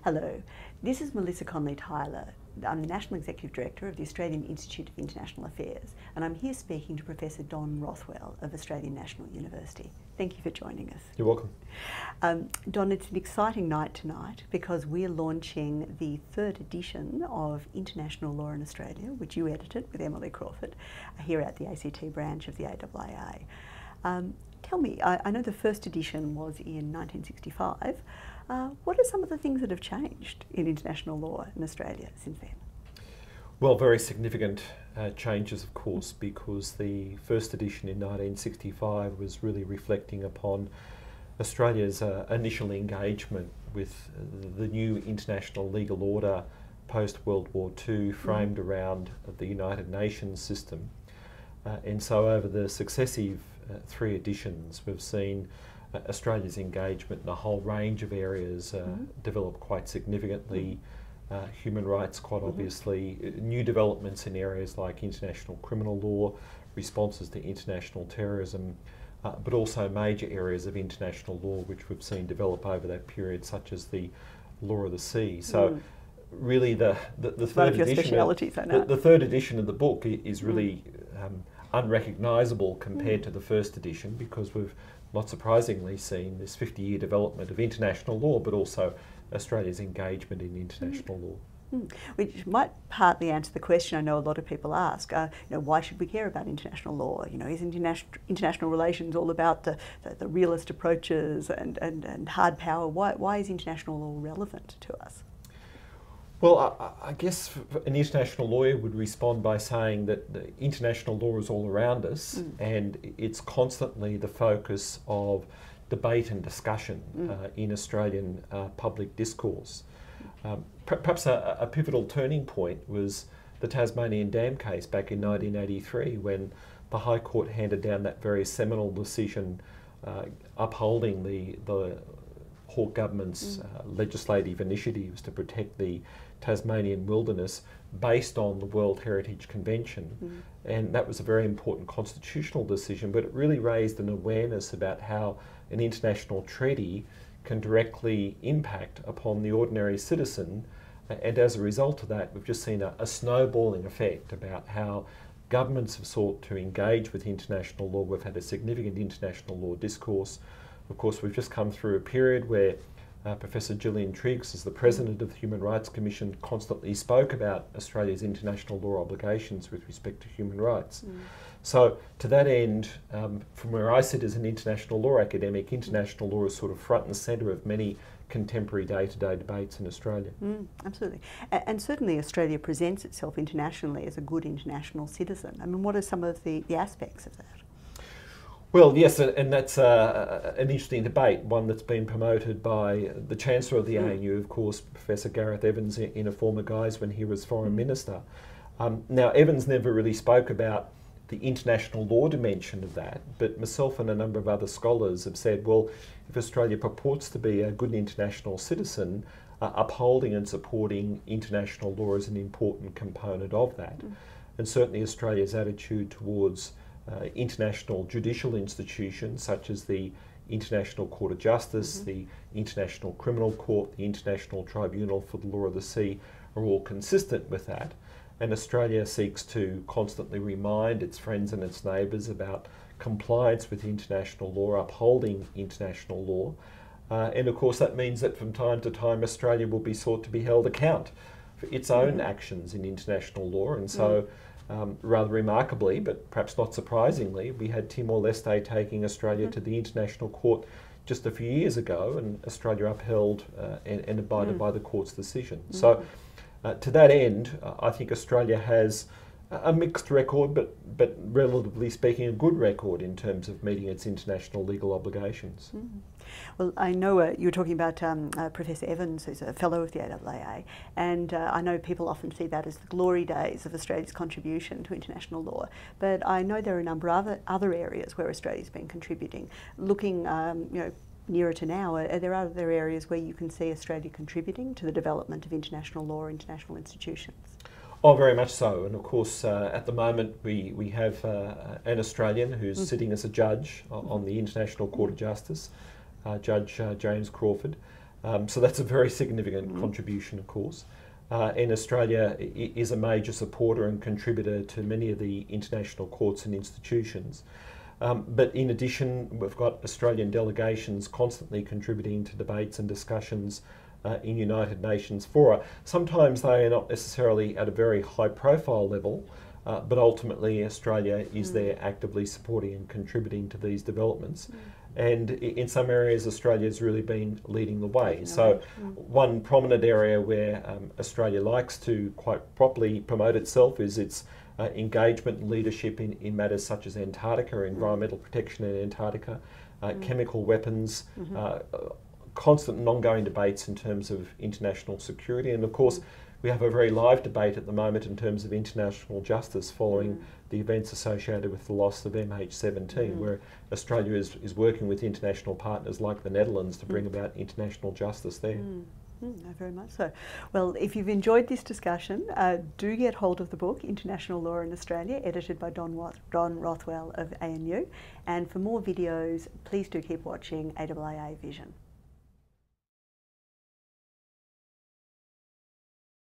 Hello, this is Melissa Conley-Tyler. I'm the National Executive Director of the Australian Institute of International Affairs, and I'm here speaking to Professor Don Rothwell of Australian National University. Thank you for joining us. You're welcome. Don, it's an exciting night tonight because we're launching the third edition of International Law in Australia, which you edited with Emily Crawford, here at the ACT branch of the AIIA. Tell me, I know the first edition was in 1965. What are some of the things that have changed in international law in Australia since then? Well, very significant changes, of course, because the first edition in 1965 was really reflecting upon Australia's initial engagement with the new international legal order post-World War II, framed around the United Nations system. And so over the successive three editions, we've seen Australia's engagement in a whole range of areas develop quite significantly. Human rights, quite obviously, new developments in areas like international criminal law, responses to international terrorism, but also major areas of international law which we've seen develop over that period, such as the law of the sea. So really the third edition, the third edition of the book is really unrecognisable compared to the first edition, because we've not surprisingly seen this 50-year development of international law, but also Australia's engagement in international law. Which might partly answer the question I know a lot of people ask, why should we care about international law? Is international relations all about the realist approaches and hard power? Why is international law relevant to us? Well, I guess an international lawyer would respond by saying that the international law is all around us, and it's constantly the focus of debate and discussion in Australian public discourse. Perhaps a pivotal turning point was the Tasmanian Dam case back in 1983, when the High Court handed down that very seminal decision upholding the Hawke government's legislative initiatives to protect the Tasmanian wilderness based on the World Heritage Convention. And that was a very important constitutional decision, but it really raised an awareness about how an international treaty can directly impact upon the ordinary citizen. And as a result of that, we've just seen a snowballing effect about how governments have sought to engage with international law. We've had a significant international law discourse. Of course, we've just come through a period where Professor Gillian Triggs, as the President of the Human Rights Commission, constantly spoke about Australia's international law obligations with respect to human rights. So to that end, from where I sit as an international law academic, international law is sort of front and centre of many contemporary day-to-day debates in Australia. Absolutely. And certainly Australia presents itself internationally as a good international citizen. I mean, what are some of the aspects of that? Well, yes, and that's an interesting debate, one that's been promoted by the Chancellor of the ANU, of course, Professor Gareth Evans, in a former guise when he was Foreign Minister. Now, Evans never really spoke about the international law dimension of that, but myself and a number of other scholars have said, well, if Australia purports to be a good international citizen, upholding and supporting international law is an important component of that. And certainly Australia's attitude towards international judicial institutions such as the International Court of Justice, the International Criminal Court, the International Tribunal for the Law of the Sea are all consistent with that. And Australia seeks to constantly remind its friends and its neighbours about compliance with international law, upholding international law. And of course that means that from time to time Australia will be sought to be held account for its own actions in international law. And so rather remarkably, but perhaps not surprisingly, we had Timor-Leste taking Australia to the International Court just a few years ago, and Australia upheld and abided by the court's decision. So to that end, I think Australia has a mixed record, but relatively speaking, a good record in terms of meeting its international legal obligations. Well, I know you were talking about Professor Evans, who's a fellow of the AIIA, and I know people often see that as the glory days of Australia's contribution to international law, but I know there are a number of other areas where Australia's been contributing. Looking, nearer to now, are there other areas where you can see Australia contributing to the development of international law or international institutions? Oh, very much so. And of course, at the moment, we have an Australian who's sitting as a judge on the International Court of Justice, Judge James Crawford. So that's a very significant contribution, of course. And Australia is a major supporter and contributor to many of the international courts and institutions. But in addition, we've got Australian delegations constantly contributing to debates and discussions in United Nations fora. Sometimes they are not necessarily at a very high profile level, but ultimately Australia is there actively supporting and contributing to these developments. And in some areas Australia has really been leading the way. So one prominent area where Australia likes to quite properly promote itself is its engagement and leadership in matters such as Antarctica, environmental protection in Antarctica, chemical weapons, constant and ongoing debates in terms of international security. And of course, we have a very live debate at the moment in terms of international justice following the events associated with the loss of MH17, where Australia is working with international partners like the Netherlands to bring about international justice there. Very much so. Well, if you've enjoyed this discussion, do get hold of the book, International Law in Australia, edited by Don Rothwell of ANU. And for more videos, please do keep watching AAAA Vision.